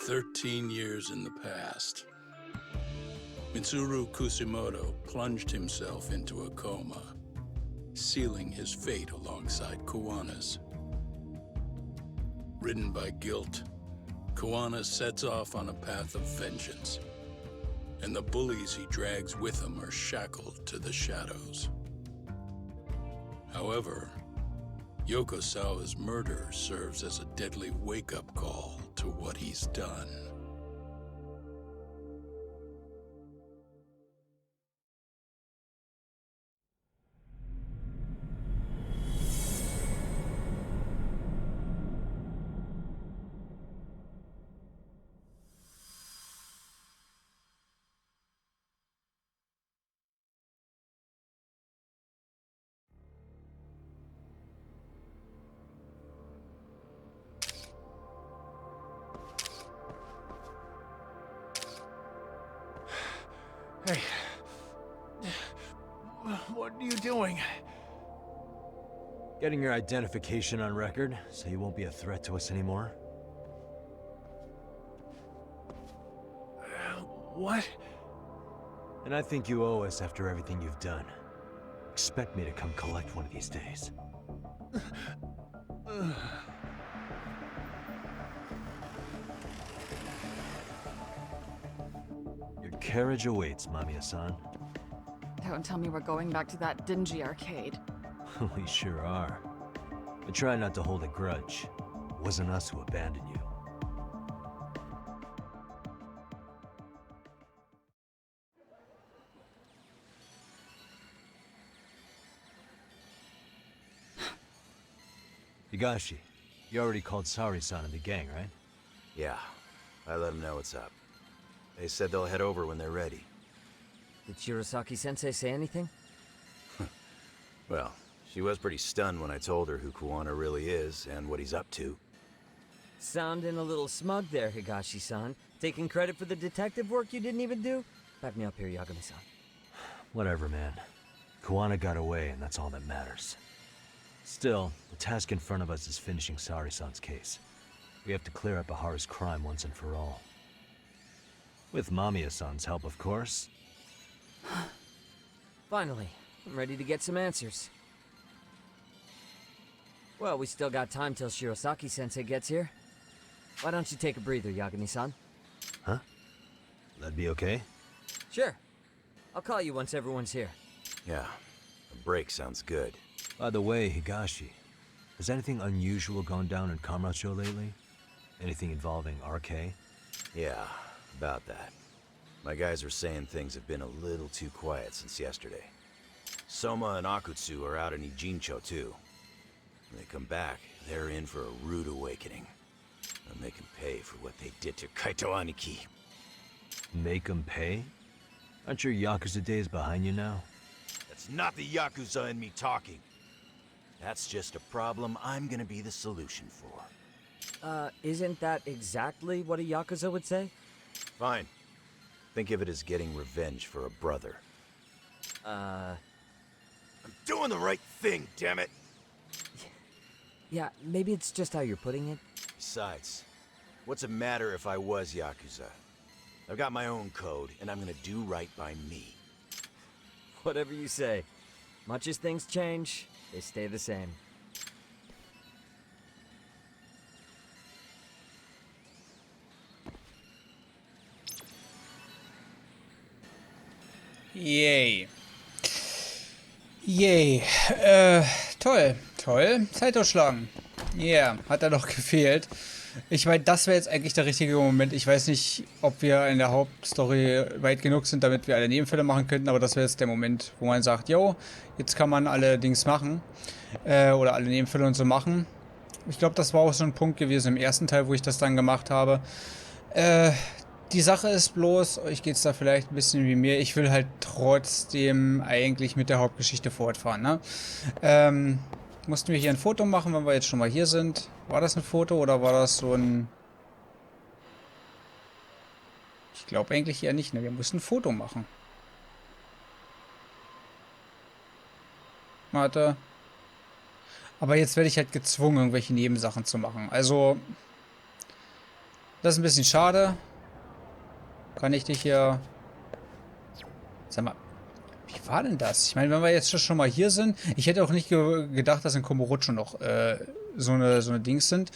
13 years in the past. Mitsuru Kusimoto plunged himself into a coma, sealing his fate alongside Kuwana's. Ridden by guilt, Kuwana sets off on a path of vengeance, and the bullies he drags with him are shackled to the shadows. However, Yokosawa's murder serves as a deadly wake-up call to what he's done. Hey. What are you doing? Getting your identification on record, so you won't be a threat to us anymore. What? And I think you owe us after everything you've done. Expect me to come collect one of these days. Your carriage awaits, Mamiya-san. Don't tell me we're going back to that dingy arcade. We sure are. But try not to hold a grudge. It wasn't us who abandoned you. Higashi, you already called Saori-san and the gang, right? Yeah, I let them know what's up. They said they'll head over when they're ready. Did Shirosaki-sensei say anything? Well, she was pretty stunned when I told her who Kuwana really is and what he's up to. Sounding a little smug there, Higashi-san. Taking credit for the detective work you didn't even do? Back me up here, Yagami-san. Whatever, man. Kuwana got away, and that's all that matters. Still, the task in front of us is finishing Saori-san's case. We have to clear up Ehara's crime once and for all. With Mamiya-san's help, of course. Finally, I'm ready to get some answers. Well, we still got time till Shirosaki-sensei gets here. Why don't you take a breather, Yagami-san? Huh? That'd be okay? Sure. I'll call you once everyone's here. Yeah, a break sounds good. By the way, Higashi, has anything unusual gone down in Kamurocho lately? Anything involving RK? Yeah, about that. My guys are saying things have been a little too quiet since yesterday. Soma and Akutsu are out in Ijincho too. When they come back, they're in for a rude awakening. They'll make them pay for what they did to Kaito Aniki. Make 'em pay? Aren't your Yakuza days behind you now? That's not the Yakuza in me talking. That's just a problem I'm gonna be the solution for. Isn't that exactly what a Yakuza would say? Fine. Think of it as getting revenge for a brother. I'm doing the right thing, damn it! Yeah, maybe it's just how you're putting it. Besides, what's it matter if I was Yakuza? I've got my own code, and I'm gonna do right by me. Whatever you say. Much as things change, they stay the same. Yay. Yay. Toll. Toll. Zeit durchschlagen. Yeah, hat er doch gefehlt. Ich meine, das wäre jetzt eigentlich der richtige Moment. Ich weiß nicht, ob wir in der Hauptstory weit genug sind, damit wir alle Nebenfälle machen könnten, aber das wäre jetzt der Moment, wo man sagt, yo, jetzt kann man alle Dings machen. Oder alle Nebenfälle und so machen. Ich glaube, das war auch so ein Punkt gewesen im ersten Teil, wo ich das dann gemacht habe. Die Sache ist bloß, euch geht es da vielleicht ein bisschen wie mir, ich will halt trotzdem eigentlich mit der Hauptgeschichte fortfahren, ne? Mussten wir hier ein Foto machen, wenn wir jetzt schon mal hier sind? War das ein Foto oder war das so ein... Ich glaube eigentlich eher nicht, ne? Wir mussten ein Foto machen. Warte. Aber jetzt werde ich halt gezwungen, irgendwelche Nebensachen zu machen. Also... Das ist ein bisschen schade. Kann ich dich hier... Sag mal, wie war denn das? Ich meine, wenn wir jetzt schon mal hier sind, ich hätte auch nicht gedacht, dass in Komorocho noch so eine Dings sind.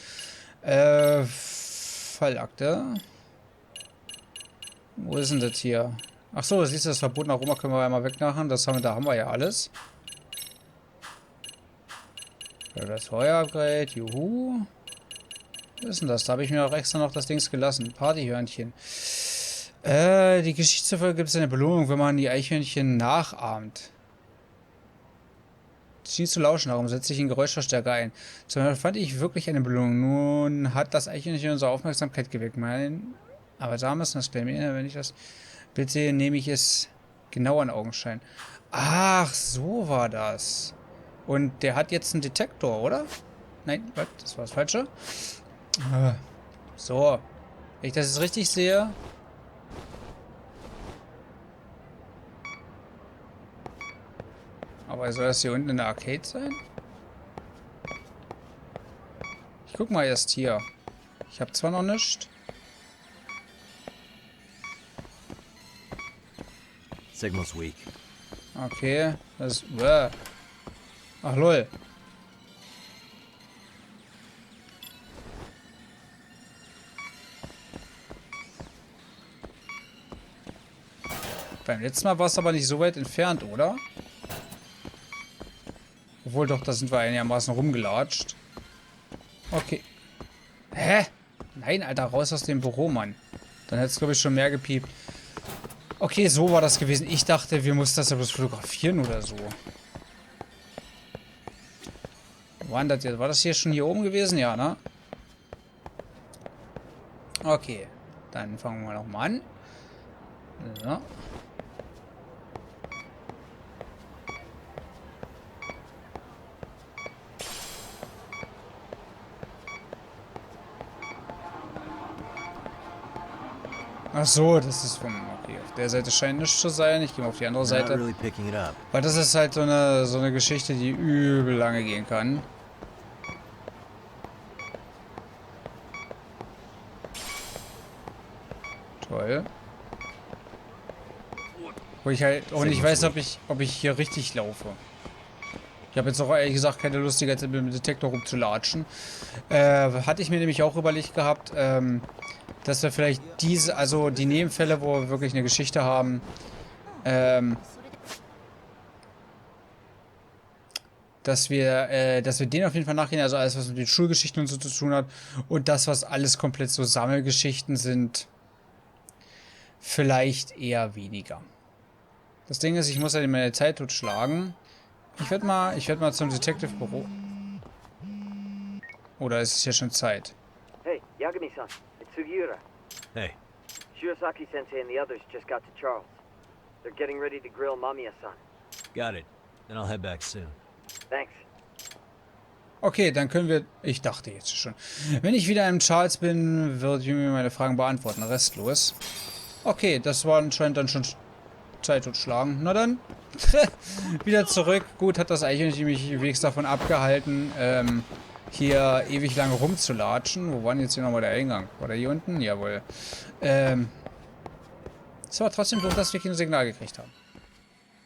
Fallakte. Wo ist denn das hier? Ach so, siehst du, das verbotene Aroma können wir ja mal wegmachen. Da haben wir ja alles. Ja, das Feuer-Upgrade, juhu. Was ist denn das? Da habe ich mir auch extra noch das Dings gelassen. Partyhörnchen. Die Geschichte zufolge gibt es eine Belohnung, wenn man die Eichhörnchen nachahmt. Schien zu lauschen, darum setze ich den Geräuschverstärker ein. Zum fand ich wirklich eine Belohnung. Nun hat das Eichhörnchen unsere Aufmerksamkeit geweckt. Aber damals, das Claim, wenn ich das Bild sehe, nehme ich es genau an Augenschein. Ach, so war das. Und der hat jetzt einen Detektor, oder? Nein, das war das Falsche. So. Wenn ich das jetzt richtig sehe. Aber soll das hier unten in der Arcade sein? Ich guck mal erst hier. Ich habe zwar noch nichts. Signal's weak. Okay. Das ist... Ach lol. Beim letzten Mal war es aber nicht so weit entfernt, oder? Obwohl doch, da sind wir einigermaßen rumgelatscht. Okay. Hä? Nein, Alter, raus aus dem Büro, Mann. Dann hätte es, glaube ich, schon mehr gepiept. Okay, so war das gewesen. Ich dachte, wir mussten das ja bloß fotografieren oder so. Wo war denn das jetzt? War das hier schon hier oben gewesen? Ja, ne? Okay. Dann fangen wir nochmal an. So. Ach so, das ist vom... Okay, auf der Seite scheint nichts zu sein. Ich gehe mal auf die andere Seite. Not really picking it up. Weil das ist halt so eine Geschichte, die übel lange gehen kann. Toll. Wo ich halt auch nicht weiß, ob ich hier richtig laufe. Ich habe jetzt auch ehrlich gesagt keine Lust, die ganze Zeit mit dem Detektor rumzulatschen. Hatte ich mir nämlich auch überlegt gehabt, dass wir vielleicht also die Nebenfälle, wo wir wirklich eine Geschichte haben, dass wir denen auf jeden Fall nachgehen, also alles, was mit den Schulgeschichten und so zu tun hat, und das, was alles komplett so Sammelgeschichten sind, vielleicht eher weniger. Das Ding ist, ich muss halt meine Zeit totschlagen. Ich werd mal zum Detective-Büro. Oder ist es ja schon Zeit? Hey, Yagami-san, it's Sugiura. Hey, Shirosaki-sensei and the others just got to Charles. They're getting ready to grill Mamiya-san. got it. Then I'll head back soon. Thanks. Okay, dann können wir... Ich dachte jetzt schon. Wenn ich wieder im Charles bin, wird ich mir meine Fragen beantworten. Restlos. Okay, das war anscheinend dann schon Zeit totschlagen. Na dann. Wieder zurück. Gut, hat das eigentlich mich wenigstens davon abgehalten, hier ewig lange rumzulatschen. Wo war denn jetzt hier nochmal der Eingang? War der hier unten? Jawohl. Es war trotzdem gut, dass wir kein Signal gekriegt haben.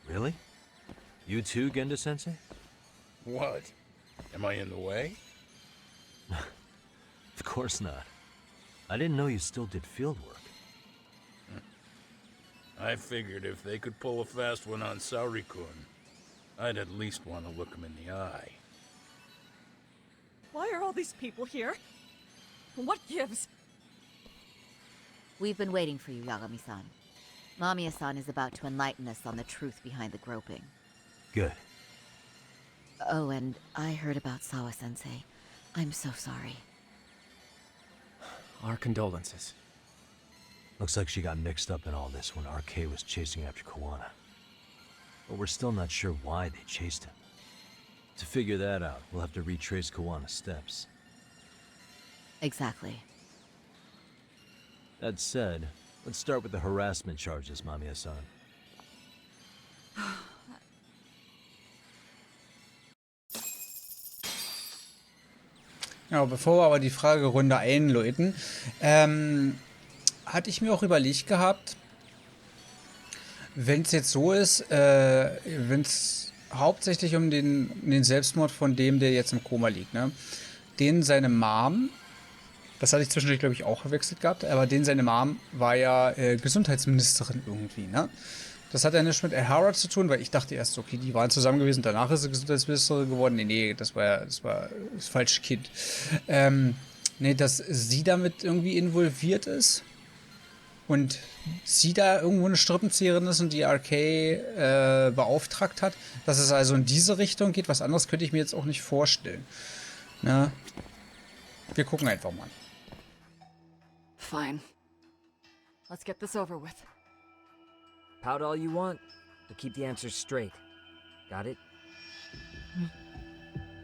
Really? You too, Gendo-sensei? What? Am I in the way? Of course not. I didn't know you still did field work. I figured if they could pull a fast one on Saori-kun, I'd at least want to look him in the eye. Why are all these people here? What gives? We've been waiting for you, Yagami-san. Mamiya-san is about to enlighten us on the truth behind the groping. Good. Oh, and I heard about Sawa-sensei. I'm so sorry. Our condolences. Looks like she got mixed up in all this when RK was chasing after Kawana. But we're still not sure why they chased him. To figure that out, we'll have to retrace Kawana's steps. Exactly. That said, let's start with the harassment charges, Mamiya-san. Ja, bevor wir aber die Fragerunde einläuten, hatte ich mir auch überlegt gehabt, wenn es jetzt so ist, wenn es hauptsächlich um den Selbstmord von dem, der jetzt im Koma liegt, ne? Den seine Mom, das hatte ich zwischendurch, glaube ich, auch verwechselt gehabt, aber den seine Mom war ja Gesundheitsministerin irgendwie, ne? Das hat ja nichts mit Ehara zu tun, weil ich dachte erst, okay, die waren zusammen gewesen, danach ist sie Gesundheitsministerin geworden. Nee, das war das falsche Kind. Nee, dass sie damit irgendwie involviert ist und sie da irgendwo eine Strippenzieherin ist und die RK beauftragt hat, dass es also in diese Richtung geht. Was anderes könnte ich mir jetzt auch nicht vorstellen. Na, wir gucken einfach mal. Fine. Let's get this over with. Pout all you want, but keep the answers straight. Got it?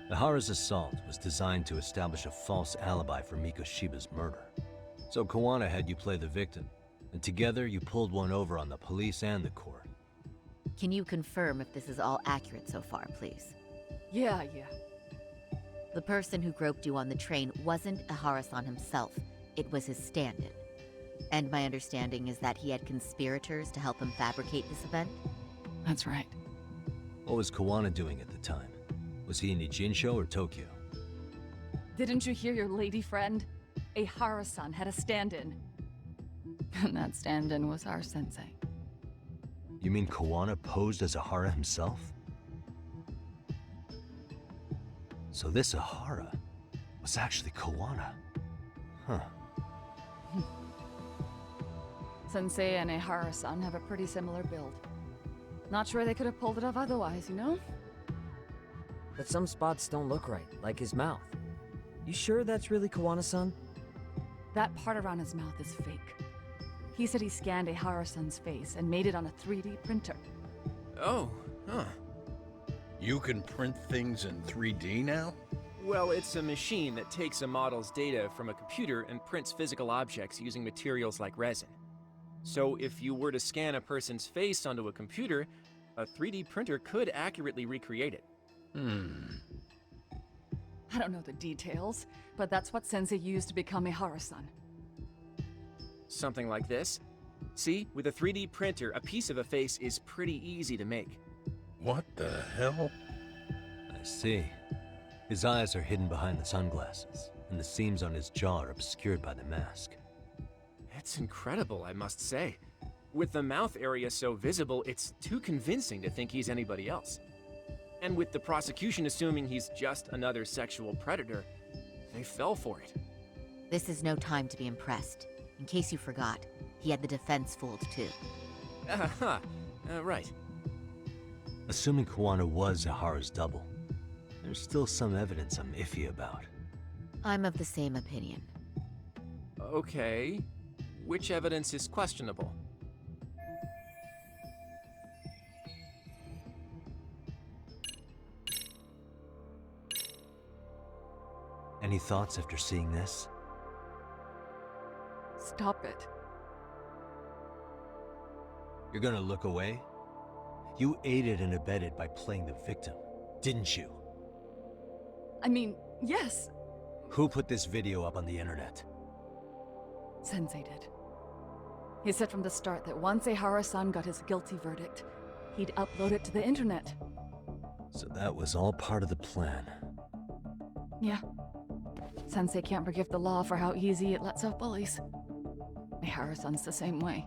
Ehara's assault was designed to establish a false alibi for Mikoshiba's murder. So Kawana had you play the victim, and together you pulled one over on the police and the court. Can you confirm if this is all accurate so far, please? Yeah. The person who groped you on the train wasn't Ehara-san himself. It was his stand-in. And my understanding is that he had conspirators to help him fabricate this event? That's right. What was Kawana doing at the time? Was he in Ijincho or Tokyo? Didn't you hear your lady friend? Ehara-san had a stand-in. And that stand-in was our sensei. You mean Kawana posed as Ehara himself? So this Ehara was actually Kawana. Huh. Sensei and Ehara-san have a pretty similar build. Not sure they could have pulled it off otherwise, you know? But some spots don't look right, like his mouth. You sure that's really Kawana-san? That part around his mouth is fake. He said he scanned Ehara-san's face and made it on a 3D printer. Oh, huh. You can print things in 3D now? Well, it's a machine that takes a model's data from a computer and prints physical objects using materials like resin. So if you were to scan a person's face onto a computer, a 3D printer could accurately recreate it. I don't know the details, but that's what Sensei used to become Ehara-san. Something like this. See, with a 3D printer, a piece of a face is pretty easy to make. What the hell? I see. His eyes are hidden behind the sunglasses, and the seams on his jaw are obscured by the mask. It's incredible, I must say. With the mouth area so visible, it's too convincing to think he's anybody else. And with the prosecution assuming he's just another sexual predator, they fell for it. This is no time to be impressed. In case you forgot, he had the defense fooled too. Right. Assuming Kawana was Ehara's double, there's still some evidence I'm iffy about. I'm of the same opinion. Okay. Which evidence is questionable? Any thoughts after seeing this? Stop it. You're gonna look away? You aided and abetted by playing the victim, didn't you? I mean, yes, Who put this video up on the internet? Sensei did. He said from the start that once Ehara-san got his guilty verdict, he'd upload it to the internet. So that was all part of the plan. Yeah. Sensei can't forgive the law for how easy it lets off bullies. Ehara-san's the same way.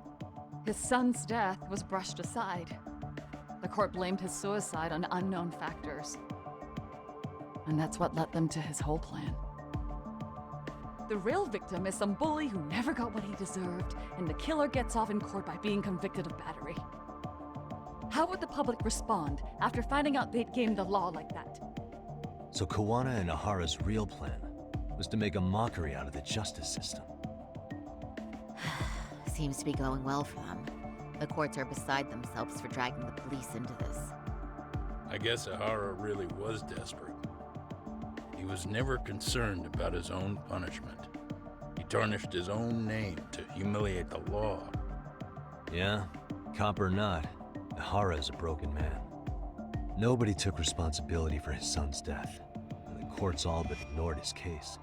His son's death was brushed aside. The court blamed his suicide on unknown factors. And that's what led them to his whole plan. The real victim is some bully who never got what he deserved, and the killer gets off in court by being convicted of battery. How would the public respond after finding out they'd gamed the law like that? So Kawana and Ehara's real plan was to make a mockery out of the justice system. Seems to be going well for them. The courts are beside themselves for dragging the police into this. I guess Ehara really was desperate. He was never concerned about his own punishment. He tarnished his own name to humiliate the law. Yeah, cop or not, Ehara is a broken man. Nobody took responsibility for his son's death, and the courts all but ignored his case.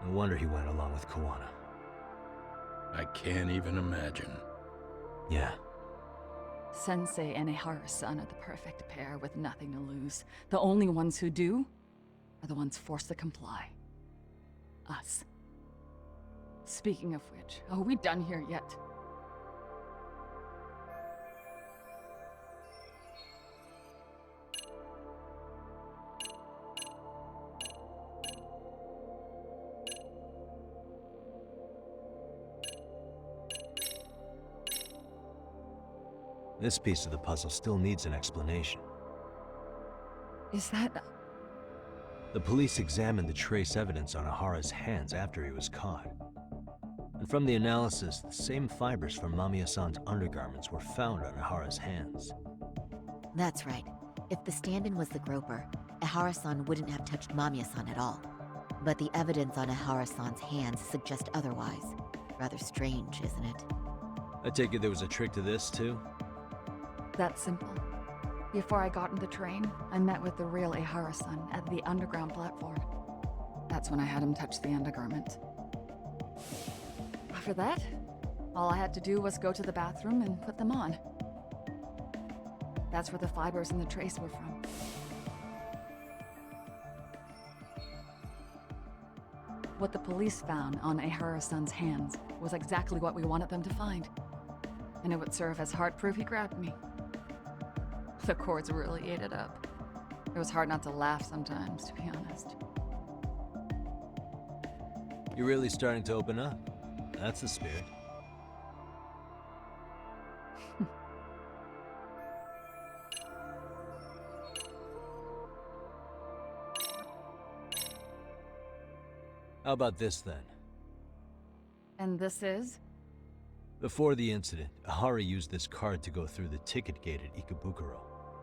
No wonder he went along with Kawana. I can't even imagine. Yeah. Sensei and Ehara-san are the perfect pair with nothing to lose. The only ones who do are the ones forced to comply. Us. Speaking of which, are we done here yet? This piece of the puzzle still needs an explanation. Is that... The police examined the trace evidence on Ehara's hands after he was caught. And from the analysis, the same fibers from Mamiya-san's undergarments were found on Ehara's hands. That's right. If the stand-in was the groper, Ehara-san wouldn't have touched Mamiya-san at all. But the evidence on Ehara-san's hands suggests otherwise. Rather strange, isn't it? I take it there was a trick to this, too? That's simple. Before I got in the train, I met with the real Ehara-san at the underground platform. That's when I had him touch the undergarment. After that, all I had to do was go to the bathroom and put them on. That's where the fibers in the trace were from. What the police found on Ehara-san's hands was exactly what we wanted them to find. And it would serve as hard proof he grabbed me. The courts really ate it up. It was hard not to laugh sometimes, to be honest. You're really starting to open up. That's the spirit. How about this, then? And this is? Before the incident, Ehara used this card to go through the ticket gate at Ikebukuro,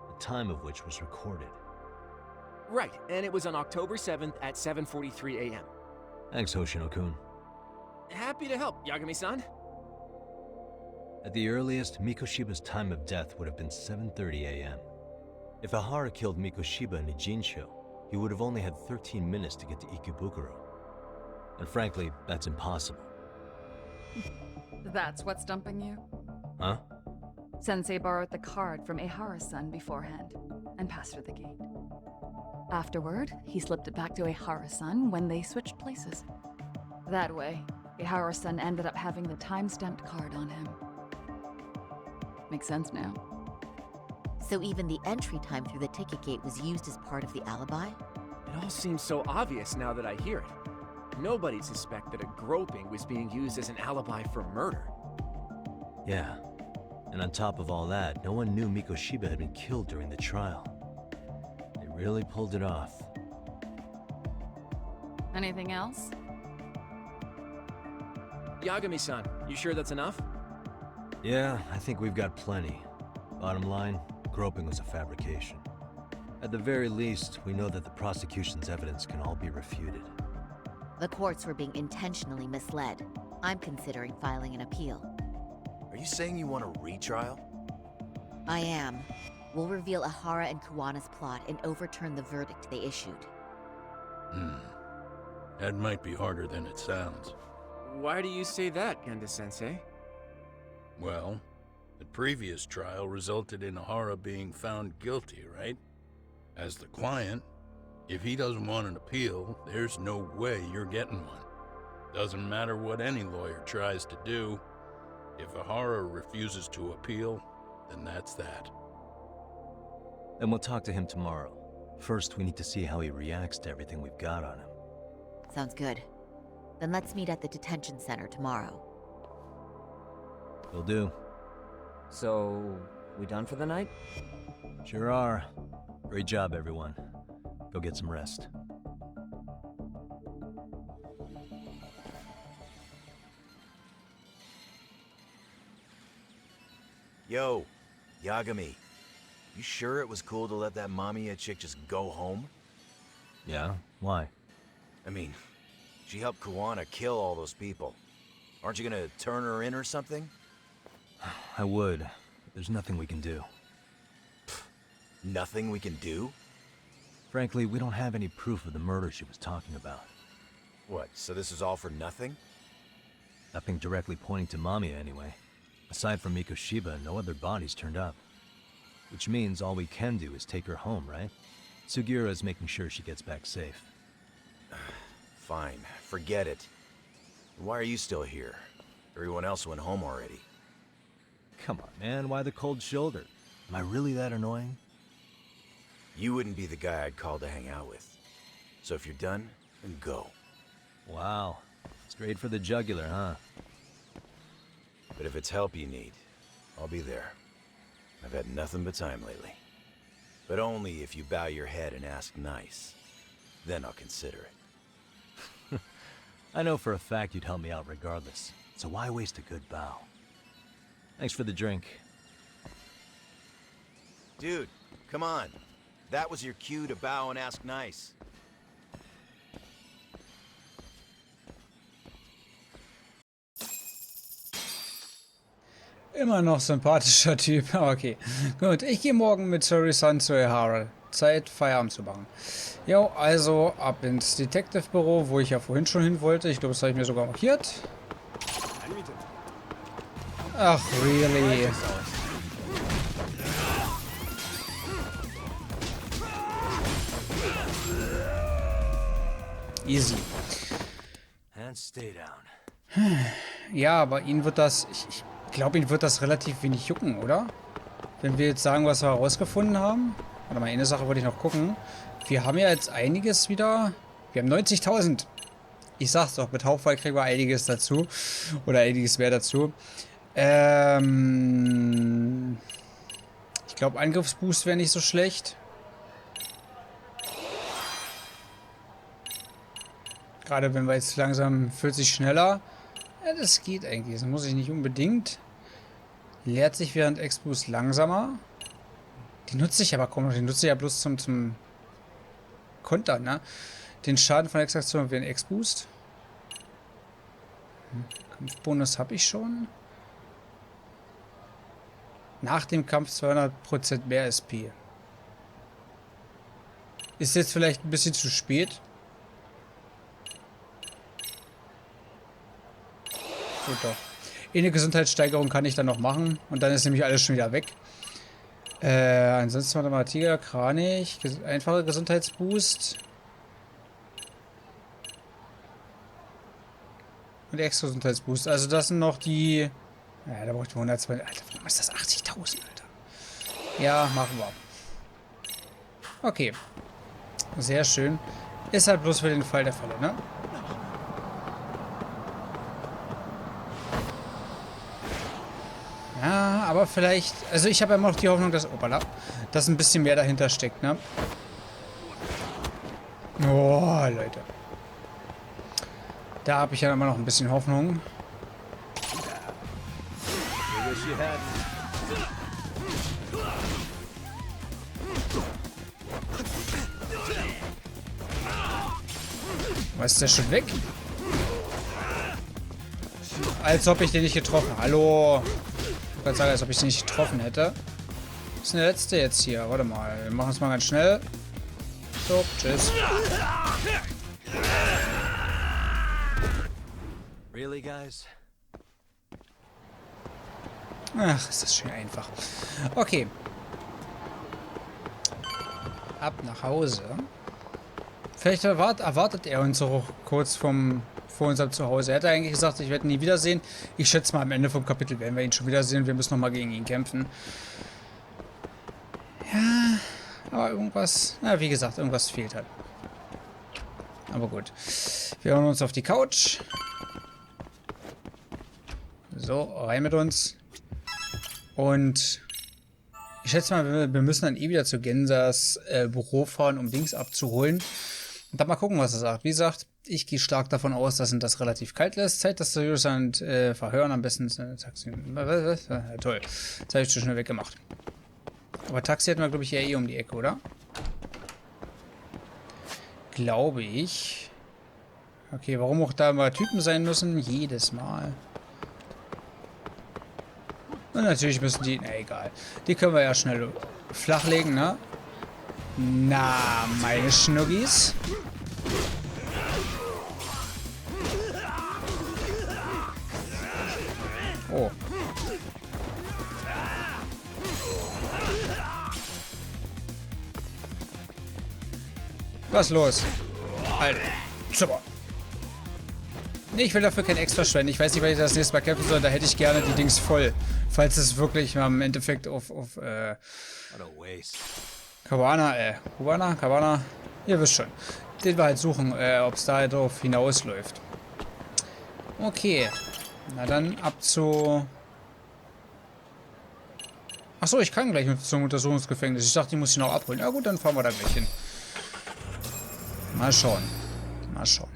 the time of which was recorded. Right, and it was on October 7th at 7:43 a.m. Thanks, Hoshino-kun. Happy to help, Yagami-san. At the earliest, Mikoshiba's time of death would have been 7:30 a.m. If Ehara killed Mikoshiba in Ijincho, he would have only had 13 minutes to get to Ikebukuro. And frankly, that's impossible. That's what's stumping you? Huh? Sensei borrowed the card from Ehara-san beforehand and passed her the gate. Afterward, he slipped it back to Ehara-san when they switched places. That way, Ehara-san ended up having the time-stamped card on him. Makes sense now. So even the entry time through the ticket gate was used as part of the alibi? It all seems so obvious now that I hear it. Nobody'd suspect that a groping was being used as an alibi for murder. Yeah. And on top of all that, no one knew Mikoshiba had been killed during the trial. They really pulled it off. Anything else? Yagami-san, you sure that's enough? Yeah, I think we've got plenty. Bottom line, groping was a fabrication. At the very least, we know that the prosecution's evidence can all be refuted. The courts were being intentionally misled. I'm considering filing an appeal. Are you saying you want a retrial? I am. We'll reveal Ehara and Kawana's plot and overturn the verdict they issued. That might be harder than it sounds. Why do you say that, Genda-sensei? Well, the previous trial resulted in Ehara being found guilty, right? As the client, if he doesn't want an appeal, there's no way you're getting one. Doesn't matter what any lawyer tries to do. If Ehara refuses to appeal, then that's that. Then we'll talk to him tomorrow. First, we need to see how he reacts to everything we've got on him. Sounds good. Then let's meet at the detention center tomorrow. Will do. So, we done for the night? Sure are. Great job, everyone. Go get some rest. Yo, Yagami. You sure it was cool to let that Mamiya chick just go home? Yeah? Why? I mean, she helped Kawana kill all those people. Aren't you gonna turn her in or something? I would. But there's nothing we can do. Nothing we can do? Frankly, we don't have any proof of the murder she was talking about. What, so this is all for nothing? Nothing directly pointing to Mamiya anyway. Aside from Mikoshiba, no other bodies turned up. Which means all we can do is take her home, right? Sugiura is making sure she gets back safe. Fine, forget it. Why are you still here? Everyone else went home already. Come on, man, why the cold shoulder? Am I really that annoying? You wouldn't be the guy I'd call to hang out with. So if you're done, then go. Wow. Straight for the jugular, huh? But if it's help you need, I'll be there. I've had nothing but time lately. But only if you bow your head and ask nice. Then I'll consider it. I know for a fact you'd help me out regardless, so why waste a good bow? Thanks for the drink. Dude, come on. That was your cue to bow and ask nice. Immer noch sympathischer Typ. Okay, gut. Ich gehe morgen mit Saori-san zu Ehara. Zeit, Feierabend zu machen. Jo, also ab ins Detective-Büro, wo ich ja vorhin schon hin wollte. Ich glaube, das habe ich mir sogar markiert. Ach, really? Easy. And stay down. Ja, aber ihn wird das... Ich glaube, ihn wird das relativ wenig jucken, oder? Wenn wir jetzt sagen, was wir herausgefunden haben. Warte mal, eine Sache wollte ich noch gucken. Wir haben ja jetzt einiges wieder... Wir haben 90.000. Ich sag's doch, mit Hauptfall kriegen wir einiges dazu. Oder einiges mehr dazu. Ich glaube, Angriffsboost wäre nicht so schlecht. Gerade wenn wir jetzt langsam 40 schneller. Ja, das geht eigentlich. Das muss ich nicht unbedingt. Leert sich während X-Boost langsamer. Die nutze ich aber kaum noch. Die nutze ich ja bloß zum Kontern, ne? Den Schaden von Extraktion während X-Boost. Kampfbonus habe ich schon. Nach dem Kampf 200% mehr SP. Ist jetzt vielleicht ein bisschen zu spät. Gut doch. Eine Gesundheitssteigerung kann ich dann noch machen. Und dann ist nämlich alles schon wieder weg. Ansonsten Mathematiker, Kranich, einfacher Gesundheitsboost. Und extra Gesundheitsboost. Also das sind noch die... Ja, da braucht ich 120... Alter, warum ist das 80.000, Alter? Ja, machen wir. Okay. Sehr schön. Ist halt bloß für den Fall der Fälle, ne? Ja, aber vielleicht... Also ich habe ja immer noch die Hoffnung, dass... Opala, dass ein bisschen mehr dahinter steckt, ne? Oh, Leute. Da habe ich ja immer noch ein bisschen Hoffnung. Was ist der schon weg? Als ob ich den nicht getroffen habe. Hallo. Ich kann sagen, als ob ich den nicht getroffen hätte. Was ist denn der letzte jetzt hier? Warte mal. Wir machen es mal ganz schnell. So, tschüss. Really, guys? Ach, ist das schön einfach. Okay. Ab nach Hause. Vielleicht erwartet er uns auch kurz vor unserem Zuhause. Er hat eigentlich gesagt, ich werde ihn nie wiedersehen. Ich schätze mal, am Ende vom Kapitel werden wir ihn schon wiedersehen. Wir müssen nochmal gegen ihn kämpfen. Ja, aber irgendwas... Na, wie gesagt, irgendwas fehlt halt. Aber gut. Wir hauen uns auf die Couch. So, rein mit uns. Und ich schätze mal, wir müssen dann eh wieder zu Gensers Büro fahren, um Dings abzuholen. Und dann mal gucken, was er sagt. Wie gesagt, ich gehe stark davon aus, dass ihn das relativ kalt lässt. Zeit, das seriös und verhören. Am besten Taxi. Was? Ja, toll. Das habe ich zu schnell weggemacht. Aber Taxi hätten wir, glaube ich, ja eh um die Ecke, oder? Glaube ich. Okay, warum auch da mal Typen sein müssen? Jedes Mal. Und natürlich müssen die... Na, egal. Die können wir ja schnell flachlegen, ne? Na, meine Schnuggis. Was ist los? Alter. Super. Nee, ich will dafür kein Extra verschwenden. Ich weiß nicht, wann ich das nächste Mal kämpfen soll. Da hätte ich gerne die Dings voll. Falls es wirklich mal im Endeffekt auf What a waste. Cabana. Ihr wisst schon. Den wir halt suchen, ob es da drauf hinausläuft. Okay. Na dann ab zu... Achso, ich kann gleich zum Untersuchungsgefängnis. Ich dachte, die muss ich noch abholen. Na gut, dann fahren wir da gleich hin. Mal schauen. Mal schauen.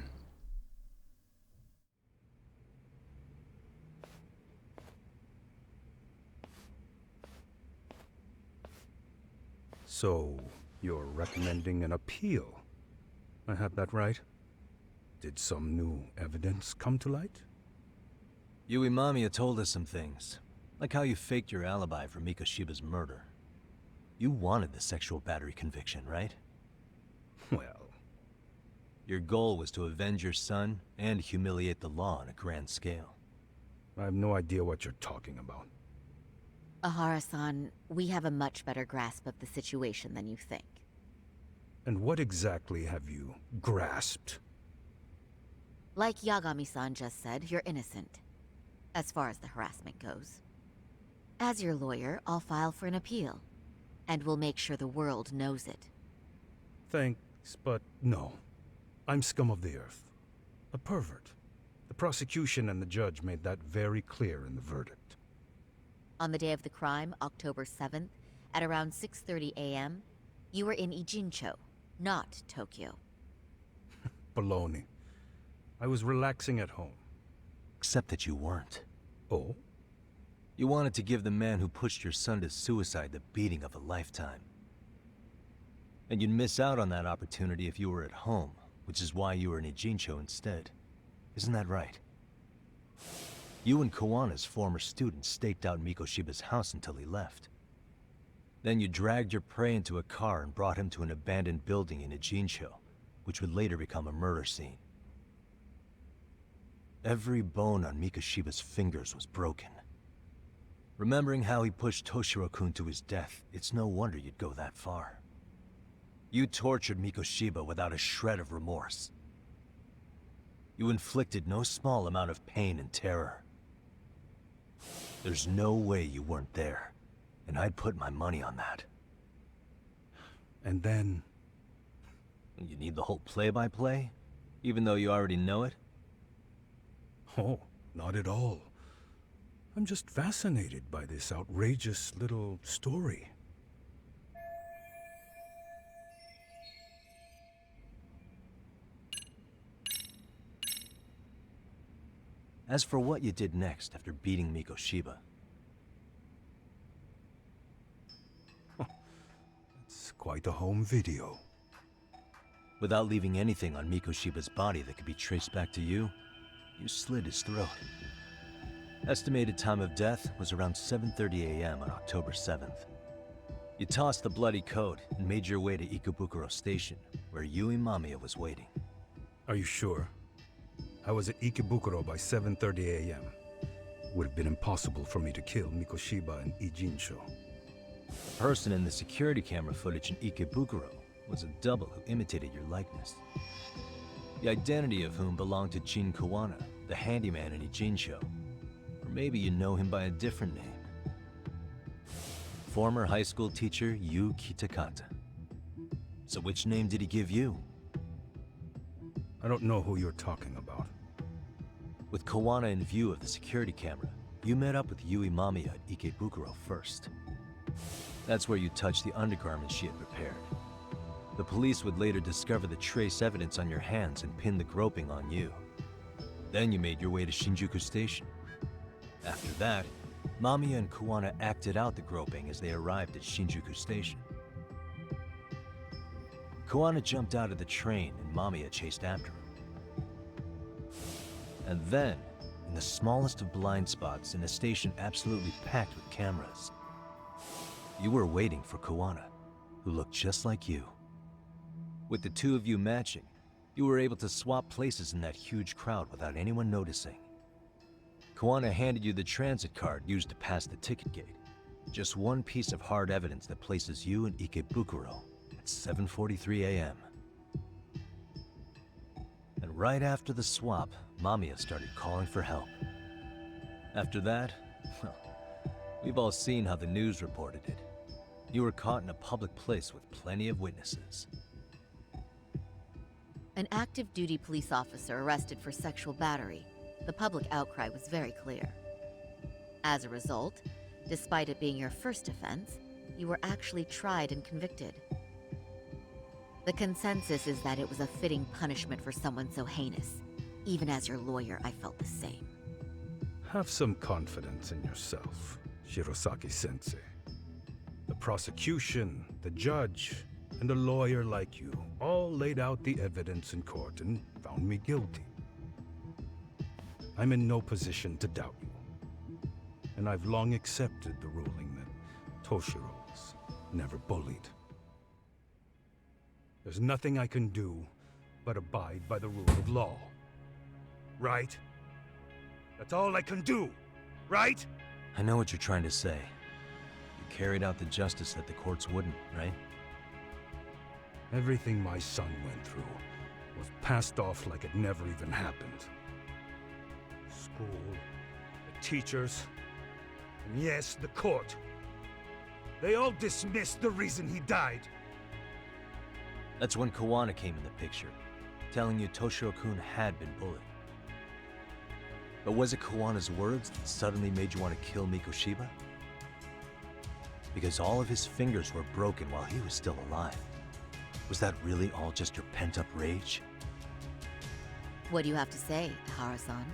So, you're recommending an appeal. I have that right? Did some new evidence come to light? Yui Mamiya told us some things. Like how you faked your alibi for Mikoshiba's murder. You wanted the sexual battery conviction, right? Well, Your goal was to avenge your son and humiliate the law on a grand scale. I have no idea what you're talking about. Ehara-san, we have a much better grasp of the situation than you think. And what exactly have you grasped? Like Yagami-san just said, you're innocent. As far as the harassment goes. As your lawyer, I'll file for an appeal. And we'll make sure the world knows it. Thanks, but no. I'm scum of the earth. A pervert. The prosecution and the judge made that very clear in the verdict. On the day of the crime, October 7th, at around 6:30 a.m., you were in Ijincho, not Tokyo. Baloney. I was relaxing at home. Except that you weren't. Oh? You wanted to give the man who pushed your son to suicide the beating of a lifetime. And you'd miss out on that opportunity if you were at home, which is why you were in Ijincho instead. Isn't that right? You and Kawana's former student staked out Mikoshiba's house until he left. Then you dragged your prey into a car and brought him to an abandoned building in Ijincho, which would later become a murder scene. Every bone on Mikoshiba's fingers was broken. Remembering how he pushed Toshiro-kun to his death, it's no wonder you'd go that far. You tortured Mikoshiba without a shred of remorse. You inflicted no small amount of pain and terror. There's no way you weren't there, and I'd put my money on that. And then... You need the whole play-by-play, even though you already know it? Oh, not at all. I'm just fascinated by this outrageous little story. As for what you did next after beating Mikoshiba, It's quite a home video. without leaving anything on Mikoshiba's body that could be traced back to you, you slit his throat. Estimated time of death was around 7:30 a.m. on October 7th. You tossed the bloody coat and made your way to Ikebukuro Station, where Yui Mamiya was waiting. Are you sure? I was at Ikebukuro by 7:30 a.m. Would have been impossible for me to kill Mikoshiba in Ijincho. The person in the security camera footage in Ikebukuro was a double who imitated your likeness. The identity of whom belonged to Jin Kawana, the handyman in Ijincho. Or maybe you know him by a different name. Former high school teacher Yu Kitakata. So which name did he give you? I don't know who you're talking about. With Kawana in view of the security camera, you met up with Yui Mamiya at Ikebukuro first. That's where you touched the undergarments she had prepared. The police would later discover the trace evidence on your hands and pin the groping on you. Then you made your way to Shinjuku Station. After that, Mamiya and Kawana acted out the groping as they arrived at Shinjuku Station. Kawana jumped out of the train and Mamiya chased after him. And then, in the smallest of blind spots in a station absolutely packed with cameras, you were waiting for Kawana, who looked just like you. With the two of you matching, you were able to swap places in that huge crowd without anyone noticing. Kawana handed you the transit card used to pass the ticket gate. Just one piece of hard evidence that places you in Ikebukuro at 7:43 a.m. right after the swap, Mamiya started calling for help. After that, well, we've all seen how the news reported it. You were caught in a public place with plenty of witnesses. An active duty police officer arrested for sexual battery. The public outcry was very clear. As a result, despite it being your first offense, you were actually tried and convicted. The consensus is that it was a fitting punishment for someone so heinous. Even as your lawyer, I felt the same. Have some confidence in yourself, Shirosaki-sensei. The prosecution, the judge, and a lawyer like you all laid out the evidence in court and found me guilty. I'm in no position to doubt you. And I've long accepted the ruling that Toshiro was never bullied. There's nothing I can do but abide by the rule of law. Right? That's all I can do, right? I know what you're trying to say. You carried out the justice that the courts wouldn't, right? Everything my son went through was passed off like it never even happened. School, the teachers, and yes, the court. They all dismissed the reason he died. That's when Kawana came in the picture, telling you Toshiro-kun had been bullied. But was it Kawana's words that suddenly made you want to kill Mikoshiba? Because all of his fingers were broken while he was still alive. Was that really all just your pent-up rage? What do you have to say, Ehara-san?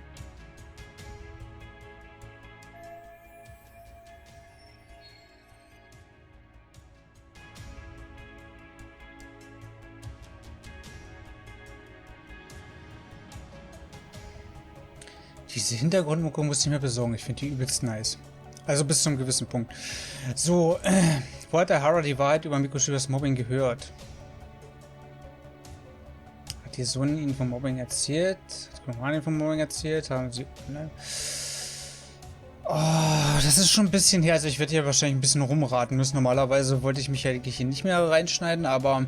Diese Hintergrundmucke muss ich mir besorgen. Ich finde die übelst nice. Also bis zu einem gewissen Punkt. So, wo hat Ehara die Wahrheit über Mikoshibas Mobbing gehört? Hat ihr Sohn ihnen vom Mobbing erzählt? Hat Kawana ihnen vom Mobbing erzählt? Haben sie... Ne? Oh, das ist schon ein bisschen her. Also ich werde hier wahrscheinlich ein bisschen rumraten müssen. Normalerweise wollte ich mich ja eigentlich hier nicht mehr reinschneiden, aber...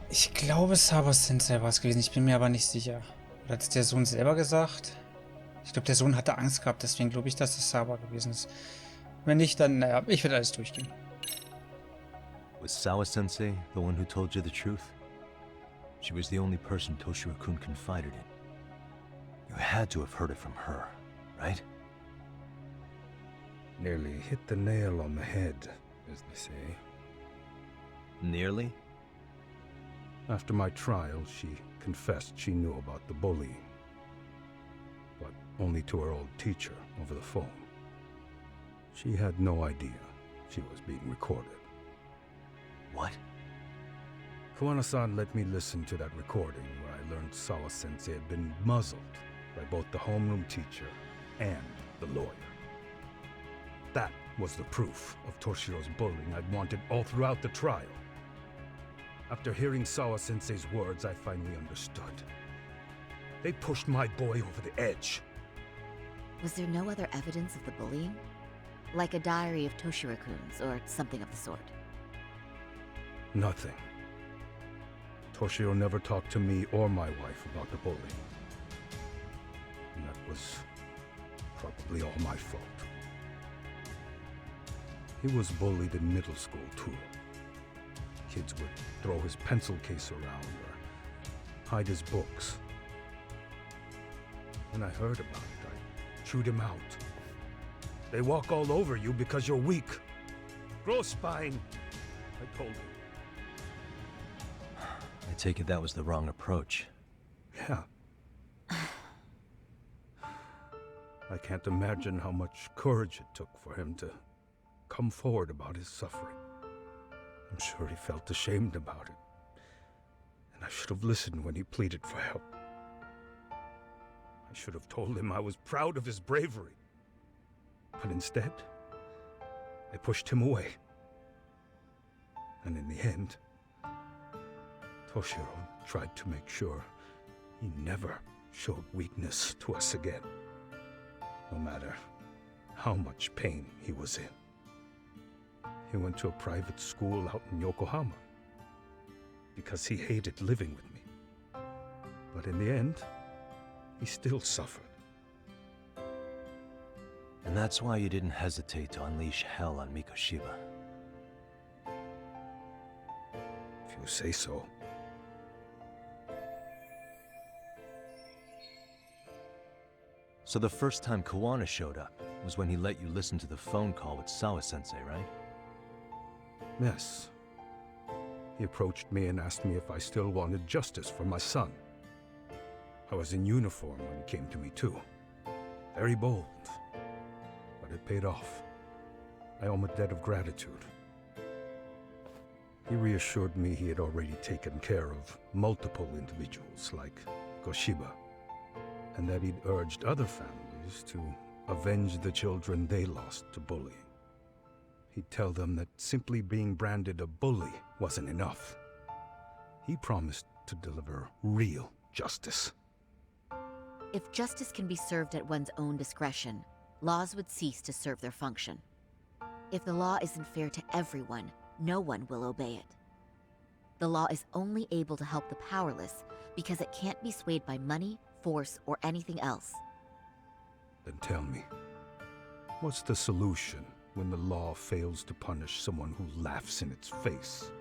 Ich glaube, Saba-Sensei war es gewesen. Ich bin mir aber nicht sicher. Oder hat es der Sohn selber gesagt? Ich glaube, der Sohn hatte Angst gehabt, deswegen glaube ich, dass es Saba gewesen ist. Wenn nicht, dann, naja, ich werde alles durchgehen. Was Sawa-sensei the one who told you the truth? She was the only person Toshiro-kun confided in. You had to have heard it from her, right? Nearly hit the nail on the head, as they say. Nearly? After my trial, she confessed she knew about the bullying. But only to her old teacher over the phone. She had no idea she was being recorded. What? Kawana-san let me listen to that recording where I learned Sawa-sensei had been muzzled by both the homeroom teacher and the lawyer. That was the proof of Toshiro's bullying I'd wanted all throughout the trial. After hearing Sawa-sensei's words, I finally understood. They pushed my boy over the edge. Was there no other evidence of the bullying? Like a diary of Toshiro-kun's or something of the sort? Nothing. Toshiro never talked to me or my wife about the bullying. And that was probably all my fault. He was bullied in middle school, too. Kids would throw his pencil case around or hide his books. When I heard about it, I chewed him out. They walk all over you because you're weak. Grow spine, I told him. I take it that was the wrong approach. Yeah. I can't imagine how much courage it took for him to come forward about his suffering. I'm sure he felt ashamed about it. And I should have listened when he pleaded for help. I should have told him I was proud of his bravery. But instead, I pushed him away. And in the end, Toshiro tried to make sure he never showed weakness to us again. No matter how much pain he was in. He went to a private school out in Yokohama because he hated living with me. But in the end, he still suffered. And that's why you didn't hesitate to unleash hell on Mikoshiba. If you say so. So the first time Kawana showed up was when he let you listen to the phone call with Sawa-sensei, right? Yes. He approached me and asked me if I still wanted justice for my son. I was in uniform when he came to me too. Very bold. But it paid off. I owe him a debt of gratitude. He reassured me he had already taken care of multiple individuals like Goshiba, and that he'd urged other families to avenge the children they lost to bullying. He'd tell them that simply being branded a bully wasn't enough. He promised to deliver real justice. If justice can be served at one's own discretion, laws would cease to serve their function. If the law isn't fair to everyone, no one will obey it. The law is only able to help the powerless because it can't be swayed by money, force, or anything else. Then tell me, what's the solution when the law fails to punish someone who laughs in its face?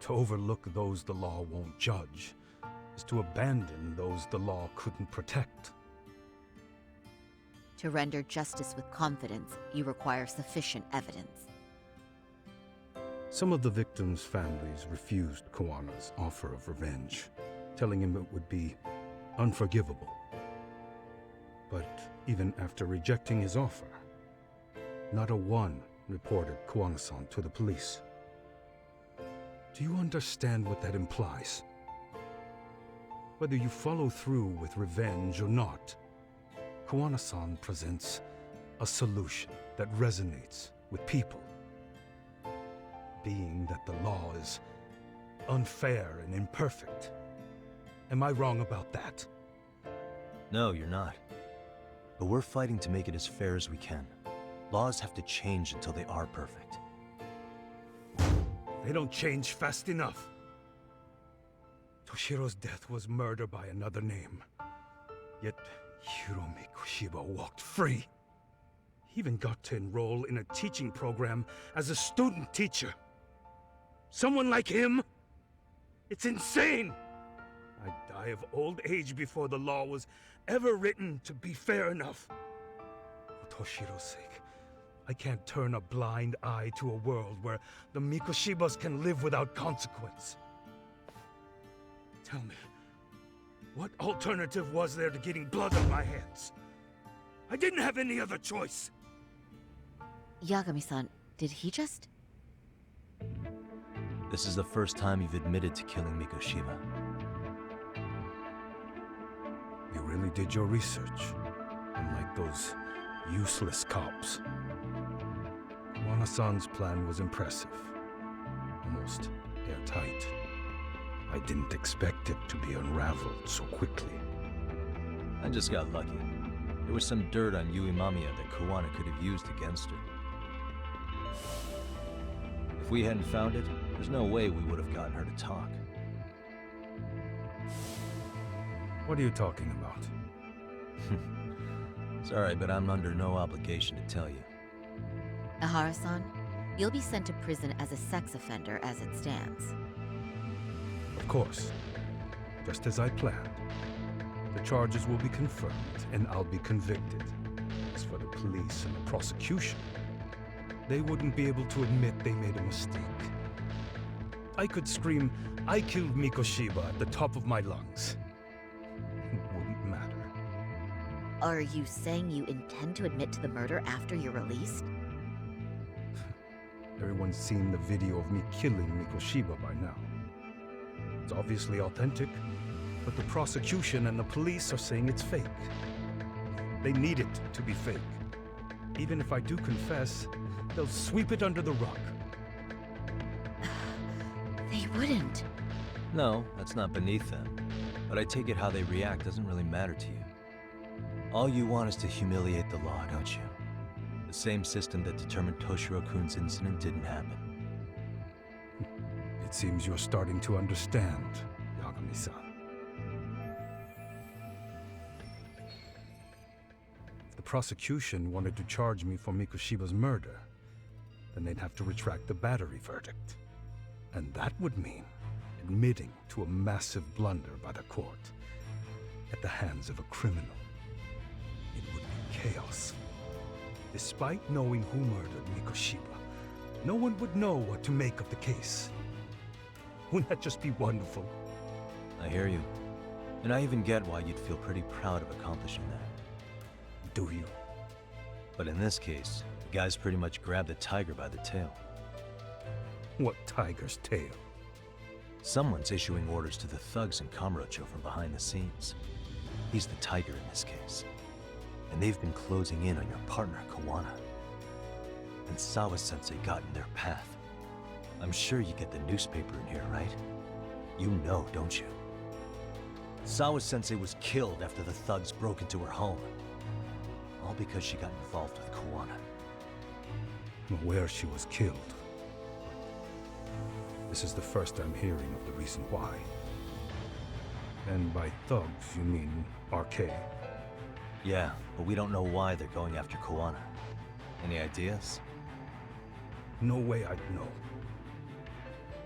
To overlook those the law won't judge is to abandon those the law couldn't protect. To render justice with confidence, you require sufficient evidence. Some of the victims' families refused Kawana's offer of revenge, telling him it would be unforgivable. But even after rejecting his offer, not a one reported Kawana-san to the police. Do you understand what that implies? Whether you follow through with revenge or not, Kawana-san presents a solution that resonates with people. Being that the law is unfair and imperfect. Am I wrong about that? No, you're not. But we're fighting to make it as fair as we can. Laws have to change until they are perfect. They don't change fast enough. Toshiro's death was murder by another name. Yet Hiromi Kushiba walked free. He even got to enroll in a teaching program as a student teacher. Someone like him? It's insane! I'd die of old age before the law was ever written to be fair enough. For Toshiro's sake, I can't turn a blind eye to a world where the Mikoshibas can live without consequence. Tell me, what alternative was there to getting blood on my hands? I didn't have any other choice. Yagami-san, did he just... This is the first time you've admitted to killing Mikoshiba. You really did your research, unlike those useless cops. Kawana-san's plan was impressive, almost airtight. I didn't expect it to be unraveled so quickly. I just got lucky. There was some dirt on Yui Mamiya that Kawana could have used against her. If we hadn't found it, there's no way we would have gotten her to talk. What are you talking about? Sorry, but I'm under no obligation to tell you. Ehara-san, you'll be sent to prison as a sex offender as it stands. Of course. Just as I planned. The charges will be confirmed, and I'll be convicted. As for the police and the prosecution, they wouldn't be able to admit they made a mistake. I could scream, "I killed Mikoshiba" at the top of my lungs. It wouldn't matter. Are you saying you intend to admit to the murder after you're released? Everyone's seen the video of me killing Mikoshiba by now. It's obviously authentic, but the prosecution and the police are saying it's fake. They need it to be fake. Even if I do confess, they'll sweep it under the rug. They wouldn't. No, that's not beneath them. But I take it how they react doesn't really matter to you. All you want is to humiliate the law, don't you? The same system that determined Toshiro-kun's incident didn't happen. It seems you're starting to understand, Yagami-san. If the prosecution wanted to charge me for Mikoshiba's murder, then they'd have to retract the battery verdict. And that would mean admitting to a massive blunder by the court at the hands of a criminal. It would be chaos. Despite knowing who murdered Mikoshiba, no one would know what to make of the case. Wouldn't that just be wonderful? I hear you. And I even get why you'd feel pretty proud of accomplishing that. Do you? But in this case, the guy's pretty much grabbed the tiger by the tail. What tiger's tail? Someone's issuing orders to the thugs in Kamurocho from behind the scenes. He's the tiger in this case. And they've been closing in on your partner, Kawana. And Sawa-sensei got in their path. I'm sure you get the newspaper in here, right? You know, don't you? Sawa-sensei was killed after the thugs broke into her home. All because she got involved with Kawana. I'm aware she was killed. This is the first I'm hearing of the reason why. And by thugs, you mean RK? Yeah, but we don't know why they're going after Kawana. Any ideas? No way I'd know.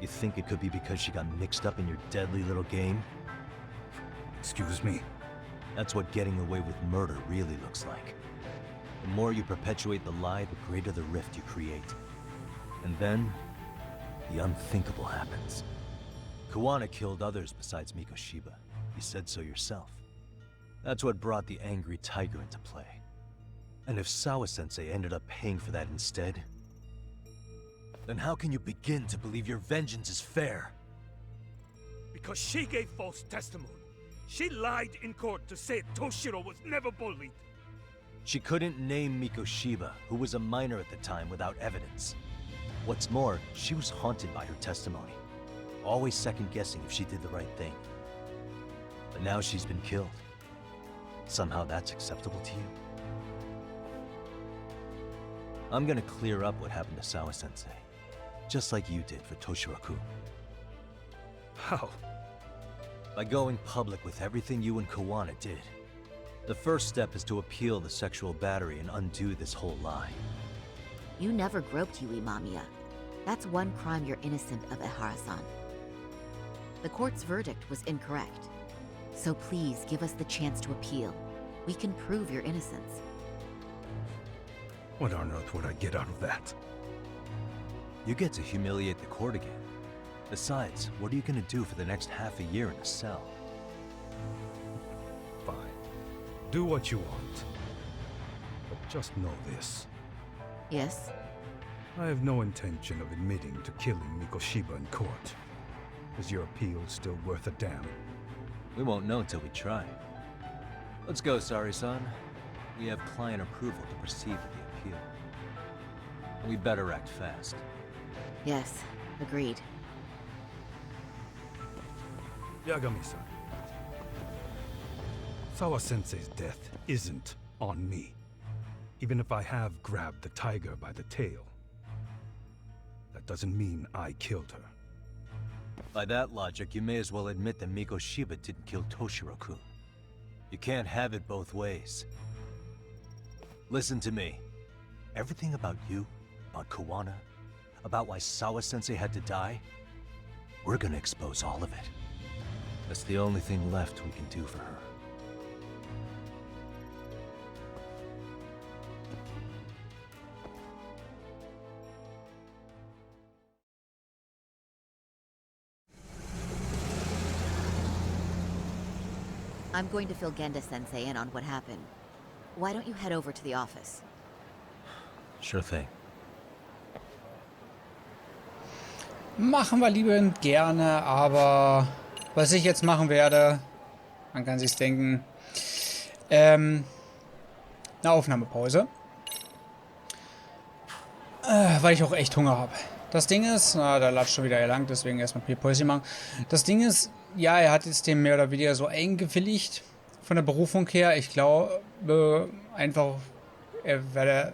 You think it could be because she got mixed up in your deadly little game? Excuse me? That's what getting away with murder really looks like. The more you perpetuate the lie, the greater the rift you create. And then, the unthinkable happens. Kawana killed others besides Mikoshiba. You said so yourself. That's what brought the angry tiger into play. And if Sawa-sensei ended up paying for that instead, then how can you begin to believe your vengeance is fair? Because she gave false testimony. She lied in court to say Toshiro was never bullied. She couldn't name Mikoshiba, who was a minor at the time, without evidence. What's more, she was haunted by her testimony, always second-guessing if she did the right thing. But now she's been killed. Somehow that's acceptable to you? I'm gonna clear up what happened to Sawa-sensei, just like you did for Toshiro-kun. How? By going public with everything you and Kawana did. The first step is to appeal the sexual battery and undo this whole lie. You never groped Yui Mamiya. That's one crime you're innocent of, Ehara-san. The court's verdict was incorrect. So please give us the chance to appeal. We can prove your innocence. What on earth would I get out of that? You get to humiliate the court again. Besides, what are you gonna do for the next half a year in a cell? Fine. Do what you want. But just know this. Yes? I have no intention of admitting to killing Mikoshiba in court. Is your appeal still worth a damn? We won't know until we try. Let's go, Saori-san. We have client approval to proceed with the appeal. And we better act fast. Yes, agreed. Yagami-san. Sawa-sensei's death isn't on me. Even if I have grabbed the tiger by the tail. That doesn't mean I killed her. By that logic, you may as well admit that Mikoshiba didn't kill Toshiro-kun. You can't have it both ways. Listen to me. Everything about you, about Kawana, about why Sawa-sensei had to die, we're gonna expose all of it. That's the only thing left we can do for her. I'm going to fill Genda-sensei in on what happened. Why don't you head over to the office? Sure thing. Machen wir liebend gerne, aber was ich jetzt machen werde, man kann sich's denken, eine Aufnahmepause. Weil ich auch echt Hunger habe. Das Ding ist, da latscht schon wieder lang, deswegen erstmal hier Pause machen. Das Ding ist, ja, er hat jetzt den mehr oder weniger so eingewilligt von der Berufung her. Ich glaube einfach, er werde,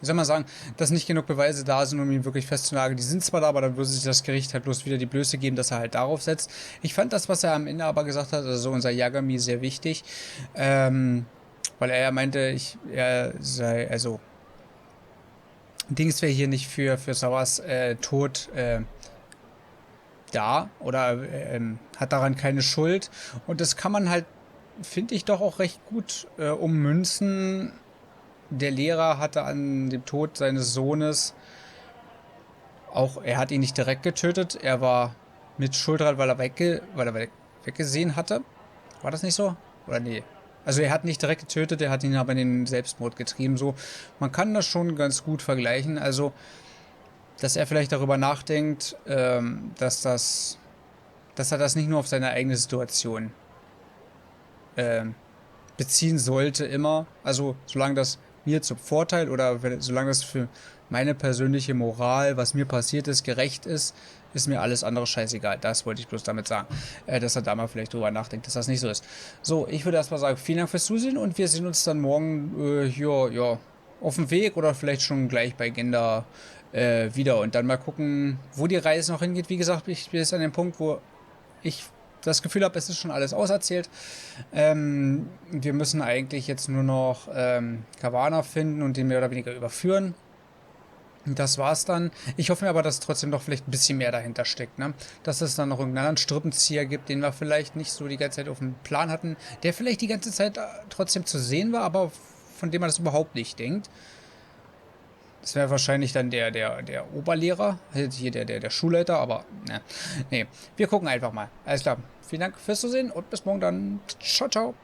wie soll man sagen, dass nicht genug Beweise da sind, um ihn wirklich festzunageln. Die sind zwar da, aber dann würde sich das Gericht halt bloß wieder die Blöße geben, dass er halt darauf setzt. Ich fand das, was er am Ende aber gesagt hat, also unser Yagami, sehr wichtig, weil er ja meinte, er sei, also Dings wäre hier nicht für Sawas Tod da oder hat daran keine Schuld. Und das kann man halt, finde ich, doch auch recht gut ummünzen. Der Lehrer hatte an dem Tod seines Sohnes auch, er hat ihn nicht direkt getötet, er war mit Schuld dran, weil er weggesehen hatte. War das nicht so? Oder nee? Also er hat nicht direkt getötet, er hat ihn aber in den Selbstmord getrieben. So, man kann das schon ganz gut vergleichen. Also, dass er vielleicht darüber nachdenkt, dass er das nicht nur auf seine eigene Situation beziehen sollte immer. Also solange das mir zum Vorteil oder solange das für meine persönliche Moral, was mir passiert ist, gerecht ist, ist mir alles andere scheißegal. Das wollte ich bloß damit sagen. Dass er da mal vielleicht drüber nachdenkt, dass das nicht so ist. So, ich würde erstmal sagen, vielen Dank fürs Zusehen und wir sehen uns dann morgen auf dem Weg oder vielleicht schon gleich bei Gender wieder und dann mal gucken, wo die Reise noch hingeht. Wie gesagt, ich bin jetzt an dem Punkt, wo ich das Gefühl habe, es ist schon alles auserzählt. Wir müssen eigentlich jetzt nur noch Kawana finden und den mehr oder weniger überführen. Und das war's dann. Ich hoffe mir aber, dass trotzdem noch vielleicht ein bisschen mehr dahinter steckt, ne? Dass es dann noch irgendeinen anderen Strippenzieher gibt, den wir vielleicht nicht so die ganze Zeit auf dem Plan hatten, der vielleicht die ganze Zeit trotzdem zu sehen war, aber von dem man das überhaupt nicht denkt. Das wäre wahrscheinlich dann der Oberlehrer, hier der Schulleiter, aber ne, nee. Wir gucken einfach mal. Alles klar. Vielen Dank fürs Zusehen und bis morgen dann. Ciao, ciao.